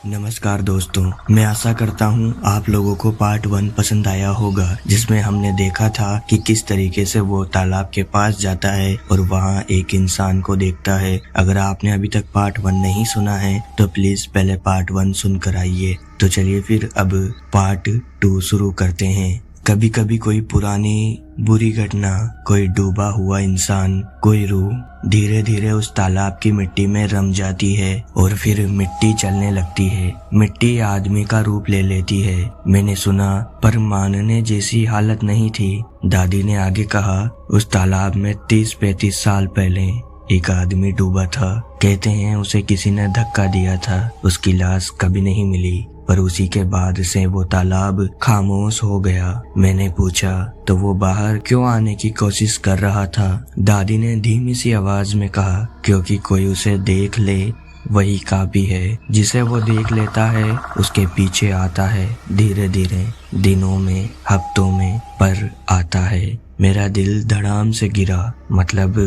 नमस्कार दोस्तों, मैं आशा करता हूँ आप लोगों को पार्ट 1 पसंद आया होगा, जिसमें हमने देखा था कि किस तरीके से वो तालाब के पास जाता है और वहाँ एक इंसान को देखता है। अगर आपने अभी तक पार्ट 1 नहीं सुना है तो प्लीज पहले पार्ट 1 सुनकर आइए। तो चलिए फिर अब पार्ट 2 शुरू करते हैं। कभी कभी कोई पुरानी बुरी घटना, कोई डूबा हुआ इंसान, कोई रूह धीरे धीरे उस तालाब की मिट्टी में रम जाती है और फिर मिट्टी चलने लगती है। मिट्टी आदमी का रूप ले लेती है। मैंने सुना, पर मानने जैसी हालत नहीं थी। दादी ने आगे कहा, उस तालाब में 30-35 साल पहले एक आदमी डूबा था। कहते हैं उसे किसी ने धक्का दिया था। उसकी लाश कभी नहीं मिली, पर उसी के बाद से वो तालाब खामोश हो गया। मैंने पूछा, तो वो बाहर क्यों आने की कोशिश कर रहा था? दादी ने धीमी सी आवाज में कहा, क्योंकि कोई उसे देख ले वही काफी है। जिसे वो देख लेता है उसके पीछे आता है, धीरे धीरे, दिनों में, हफ्तों में, पर आता है। मेरा दिल धड़ाम से गिरा। मतलब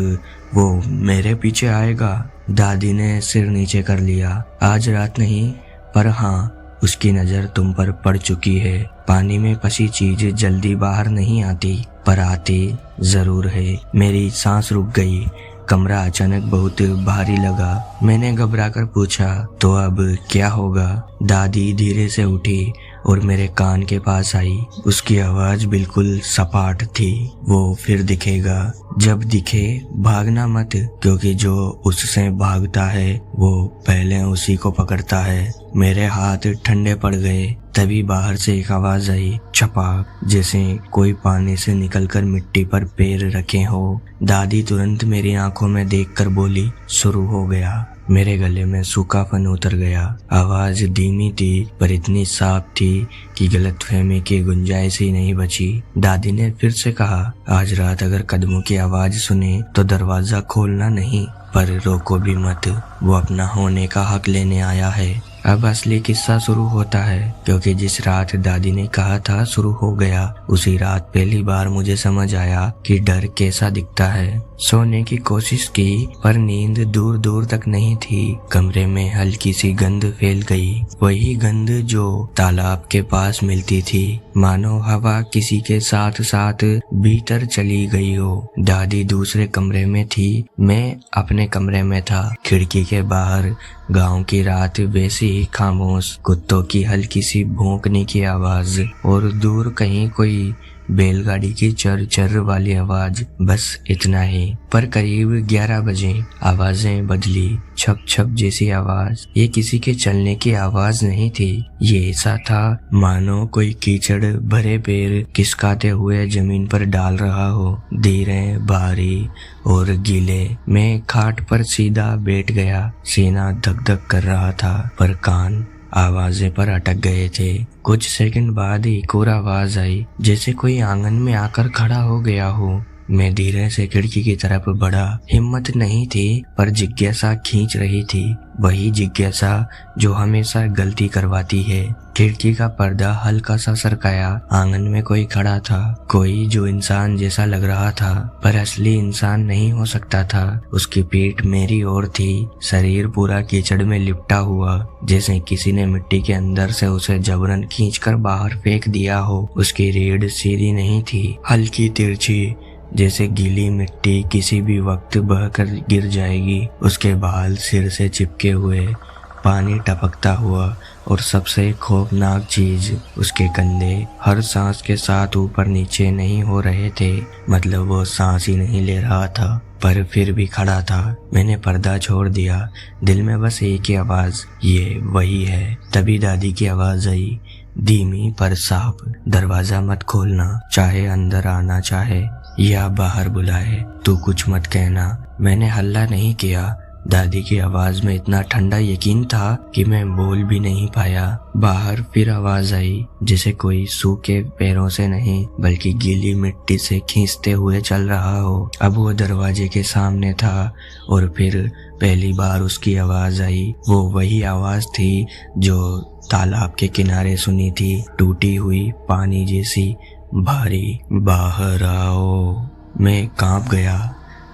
वो मेरे पीछे आएगा? दादी ने सिर नीचे कर लिया। आज रात नहीं, पर हाँ, उसकी नजर तुम पर पड़ चुकी है। पानी में फंसी चीज जल्दी बाहर नहीं आती, पर आती जरूर है। मेरी सांस रुक गई। कमरा अचानक बहुत भारी लगा। मैंने घबराकर पूछा, तो अब क्या होगा? दादी धीरे से उठी और मेरे कान के पास आई। उसकी आवाज बिल्कुल सपाट थी। वो फिर दिखेगा। जब दिखे भागना मत, क्योंकि जो उससे भागता है वो पहले उसी को पकड़ता है। मेरे हाथ ठंडे पड़ गए। तभी बाहर से एक आवाज आई, छपाक, जैसे कोई पानी से निकलकर मिट्टी पर पैर रखे हो। दादी तुरंत मेरी आंखों में देखकर बोली, शुरू हो गया। मेरे गले में सूखापन उतर गया। आवाज धीमी थी, पर इतनी साफ थी कि गलतफहमी की गुंजाइश ही नहीं बची। दादी ने फिर से कहा, आज रात अगर कदमों की आवाज सुने तो दरवाजा खोलना नहीं, पर रोको भी मत। वो अपना होने का हक लेने आया है। अब असली किस्सा शुरू होता है, क्योंकि जिस रात दादी ने कहा था शुरू हो गया, उसी रात पहली बार मुझे समझ आया कि डर कैसा दिखता है। सोने की कोशिश की, पर नींद दूर दूर तक नहीं थी। कमरे में हल्की सी गंध फैल गई, वही गंध जो तालाब के पास मिलती थी। मानो हवा किसी के साथ साथ भीतर चली गई हो। दादी दूसरे कमरे में थी, मैं अपने कमरे में था। खिड़की के बाहर गांव की रात वैसी ही खामोश, कुत्तों की हल्की सी भौंकने की आवाज और दूर कहीं कोई बैलगाड़ी की चर चर वाली आवाज, बस इतना ही। पर करीब 11 बजे आवाजें बदली। छप छप जैसी आवाज। ये किसी के चलने की आवाज नहीं थी। ये ऐसा था मानो कोई कीचड़ भरे पैर खिसकाते हुए जमीन पर डाल रहा हो, धीरे, भारी और गीले। मैं खाट पर सीधा बैठ गया। सीना धक धक कर रहा था, पर कान आवाजें पर अटक गए थे। कुछ सेकंड बाद एक और आवाज आई, जैसे कोई आंगन में आकर खड़ा हो गया हो। मैं धीरे से खिड़की की तरफ बढ़ा। हिम्मत नहीं थी, पर जिज्ञासा खींच रही थी। वही जिज्ञासा जो हमेशा गलती करवाती है। खिड़की का पर्दा हल्का सा सरकाया। आंगन में कोई खड़ा था, कोई जो इंसान जैसा लग रहा था, पर असली इंसान नहीं हो सकता था। उसकी पीठ मेरी ओर थी, शरीर पूरा कीचड़ में लिपटा हुआ, जैसे किसी ने मिट्टी के अंदर से उसे जबरन खींचकर बाहर फेंक दिया हो। उसकी रीढ़ सीधी नहीं थी, हल्की तिरछी, जैसे गीली मिट्टी किसी भी वक्त बहकर गिर जाएगी। उसके बाल सिर से चिपके हुए, पानी टपकता हुआ, और सबसे खौफनाक चीज, उसके कंधे हर सांस के साथ ऊपर नीचे नहीं हो रहे थे। मतलब वो सांस ही नहीं ले रहा था, पर फिर भी खड़ा था। मैंने पर्दा छोड़ दिया। दिल में बस एक ही आवाज, ये वही है। तभी दादी की आवाज आई, धीमी पर साफ, दरवाजा मत खोलना, चाहे अंदर आना चाहे या बाहर बुलाए, तू कुछ मत कहना। मैंने हल्ला नहीं किया। दादी की आवाज में इतना ठंडा यकीन था कि मैं बोल भी नहीं पाया। बाहर फिर आवाज आई, जैसे कोई सूखे पैरों से नहीं, बल्कि गीली मिट्टी से खींचते हुए चल रहा हो। अब वो दरवाजे के सामने था और फिर पहली बार उसकी आवाज आई। वो वही आवाज थी जो तालाब के किनारे सुनी थी, टूटी हुई, पानी जैसी, भारी। बाहर आओ। मैं कांप गया।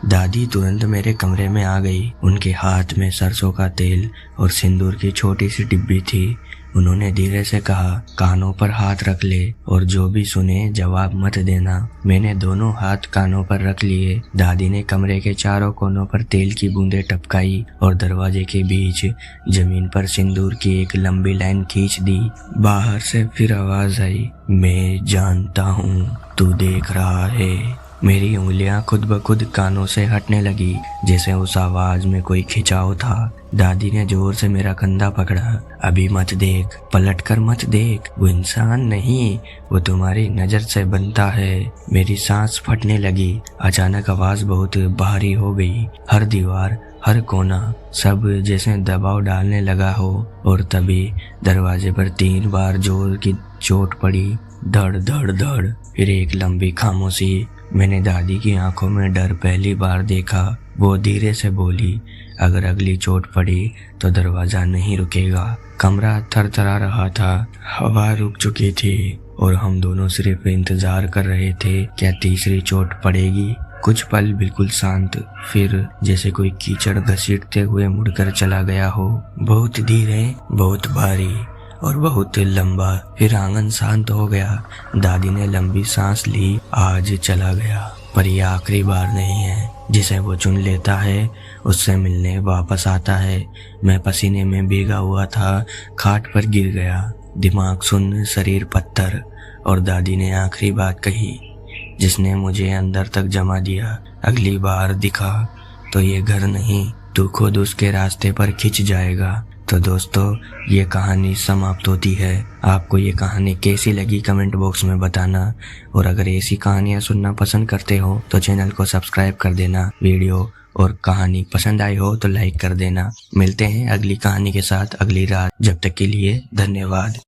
दादी तुरंत मेरे कमरे में आ गई। उनके हाथ में सरसों का तेल और सिंदूर की छोटी सी डिब्बी थी। उन्होंने धीरे से कहा, कानों पर हाथ रख ले और जो भी सुने जवाब मत देना। मैंने दोनों हाथ कानों पर रख लिए। दादी ने कमरे के चारों कोनों पर तेल की बूंदें टपकाई और दरवाजे के बीच जमीन पर सिंदूर की एक लंबी लाइन खींच दी। बाहर से फिर आवाज आई, मैं जानता हूँ तू देख रहा है। मेरी उंगलियां खुद ब खुद कानों से हटने लगी, जैसे उस आवाज में कोई खिंचाव था। दादी ने जोर से मेरा कंधा पकड़ा। अभी मत देख, पलट कर मत देख, वो इंसान नहीं, वो तुम्हारी नजर से बनता है। मेरी सांस फटने लगी। अचानक आवाज बहुत भारी हो गई। हर दीवार, हर कोना, सब जैसे दबाव डालने लगा हो। और तभी दरवाजे पर 3 बार जोर की चोट पड़ी। धड़ धड़ धड़। फिर एक लंबी खामोशी। मैंने दादी की आंखों में डर पहली बार देखा। वो धीरे से बोली, अगर अगली चोट पड़ी तो दरवाजा नहीं रुकेगा। कमरा थरथरा रहा था। हवा रुक चुकी थी और हम दोनों सिर्फ इंतजार कर रहे थे, क्या तीसरी चोट पड़ेगी। कुछ पल बिल्कुल शांत, फिर जैसे कोई कीचड़ घसीटते हुए मुड़कर चला गया हो। बहुत धीरे, बहुत भारी और बहुत लंबा। फिर आंगन शांत हो गया। दादी ने लंबी सांस ली। आज चला गया, पर यह आखिरी बार नहीं है। जिसे वो चुन लेता है उससे मिलने वापस आता है। मैं पसीने में भीगा हुआ था, खाट पर गिर गया, दिमाग सुन्न, शरीर पत्थर। और दादी ने आखिरी बात कही जिसने मुझे अंदर तक जमा दिया, अगली बार दिखा तो ये घर नहीं, तू खुद उसके रास्ते पर खिंच जाएगा। तो दोस्तों, ये कहानी समाप्त होती है। आपको ये कहानी कैसी लगी कमेंट बॉक्स में बताना। और अगर ऐसी कहानियाँ सुनना पसंद करते हो तो चैनल को सब्सक्राइब कर देना। वीडियो और कहानी पसंद आई हो तो लाइक कर देना। मिलते हैं अगली कहानी के साथ अगली रात। जब तक के लिए धन्यवाद।